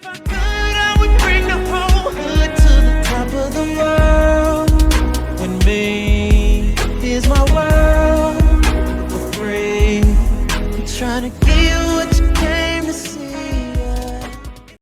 I could, I would bring the whole hood to the top of the world. And me is my world for free. I'm trying to give you what you came to see.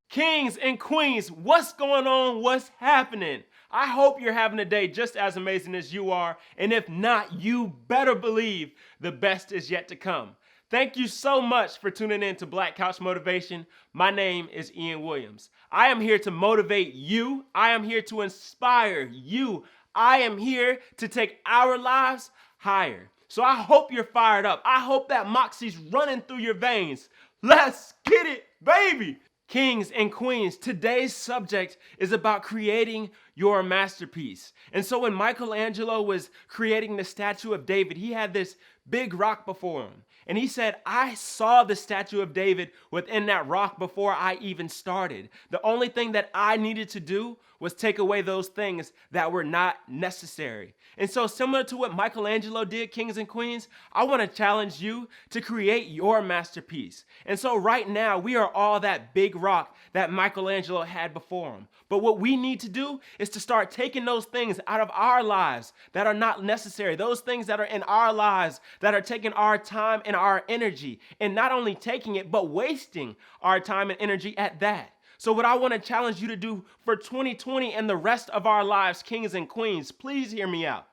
Kings and queens, what's going on? What's happening? I hope you're having a day just as amazing as you are. And if not, you better believe the best is yet to come. Thank you so much for tuning in to Black Couch Motivation. My name is Ian Williams. I am here to motivate you. I am here to inspire you. I am here to take our lives higher. So I hope you're fired up. I hope that moxie's running through your veins. Let's get it, baby. Kings and queens, today's subject is about creating your masterpiece. And so when Michelangelo was creating the statue of David, he had this big rock before him. And he said, I saw the statue of David within that rock before I even started. The only thing that I needed to do was take away those things that were not necessary. And so similar to what Michelangelo did, kings and queens, I want to challenge you to create your masterpiece. And so right now, we are all that big rock that Michelangelo had before him. But what we need to do is to start taking those things out of our lives that are not necessary, those things that are in our lives that are taking our time and our energy, and not only taking it, but wasting our time and energy at that. So what I want to challenge you to do for 2020 and the rest of our lives, kings and queens, please hear me out.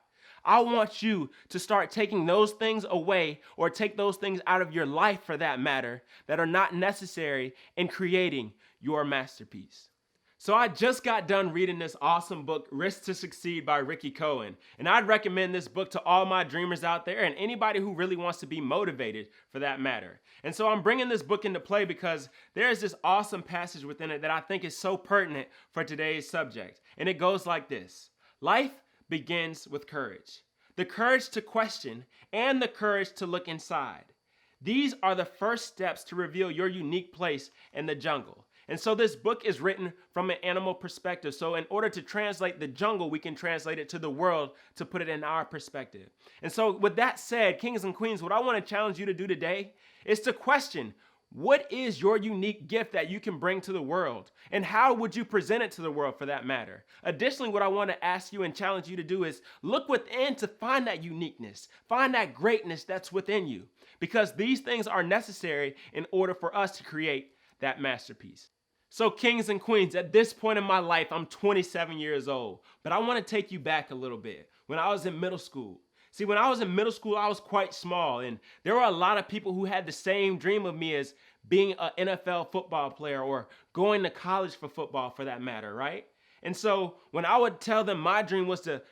I want you to start taking those things away, or take those things out of your life for that matter, that are not necessary, in creating your masterpiece. So I just got done reading this awesome book, Risk to Succeed by Ricky Cohen. And I'd recommend this book to all my dreamers out there and anybody who really wants to be motivated for that matter. And so I'm bringing this book into play because there's this awesome passage within it that I think is so pertinent for today's subject. And it goes like this: life begins with courage. The courage to question and the courage to look inside. These are the first steps to reveal your unique place in the jungle. And so this book is written from an animal perspective. So in order to translate the jungle, we can translate it to the world to put it in our perspective. And so with that said, kings and queens, what I want to challenge you to do today is to question, what is your unique gift that you can bring to the world? And how would you present it to the world for that matter? Additionally, what I want to ask you and challenge you to do is look within to find that uniqueness, find that greatness that's within you, because these things are necessary in order for us to create that masterpiece. So kings and queens, at this point in my life, I'm 27 years old, but I want to take you back a little bit. When I was in middle school. See, when I was in middle school, I was quite small, and there were a lot of people who had the same dream of me as being an NFL football player or going to college for football for that matter, right? And so when I would tell them my dream was to,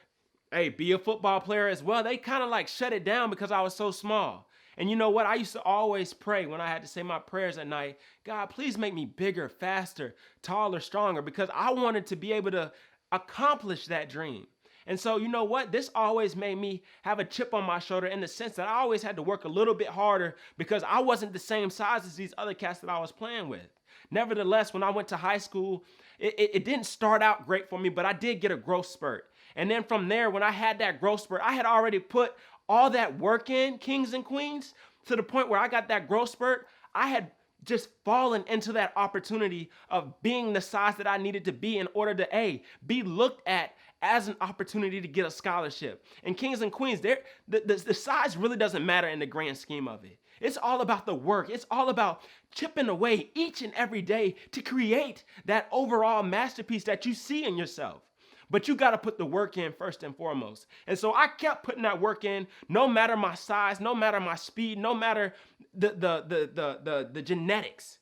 hey, be a football player as well, they kind of like shut it down because I was so small. And you know what? I used to always pray when I had to say my prayers at night, God, please make me bigger, faster, taller, stronger, because I wanted to be able to accomplish that dream. And so, you know what? This always made me have a chip on my shoulder in the sense that I always had to work a little bit harder because I wasn't the same size as these other cats that I was playing with. Nevertheless, when I went to high school, it didn't start out great for me, but I did get a growth spurt. And then from there, when I had that growth spurt, I had already put all that work in, kings and queens, to the point where I got that growth spurt. I had just fallen into that opportunity of being the size that I needed to be in order to be looked at as an opportunity to get a scholarship. And kings and queens, the size really doesn't matter in the grand scheme of it. It's all about the work. It's all about chipping away each and every day to create that overall masterpiece that you see in yourself. But you got to put the work in first and foremost. And so I kept putting that work in, no matter my size, no matter my speed, no matter the genetics.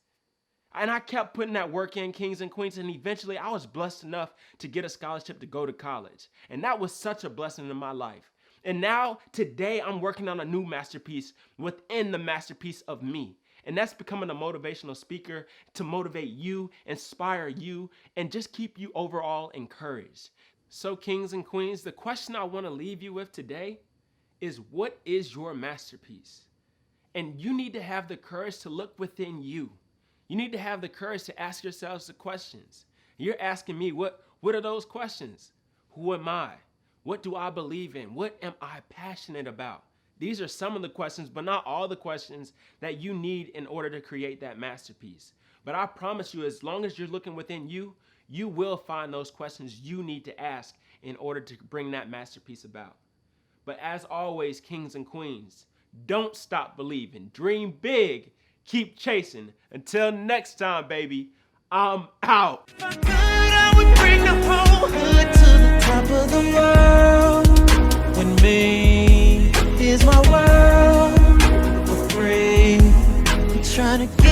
And I kept putting that work in, kings and queens, and eventually I was blessed enough to get a scholarship to go to college. And that was such a blessing in my life. And now, today, I'm working on a new masterpiece within the masterpiece of me. And that's becoming a motivational speaker to motivate you, inspire you, and just keep you overall encouraged. So kings and queens, the question I want to leave you with today is, what is your masterpiece? And you need to have the courage to look within you. You need to have the courage to ask yourselves the questions. You're asking me, what are those questions? Who am I? What do I believe in? What am I passionate about? These are some of the questions, but not all the questions that you need in order to create that masterpiece. But I promise you, as long as you're looking within you, you will find those questions you need to ask in order to bring that masterpiece about. But as always, kings and queens, don't stop believing. Dream big. Keep chasing. Until next time, baby, I'm out. If I could, I would bring the whole hood to the top of the world. When me is my world, we're free. I'm trying to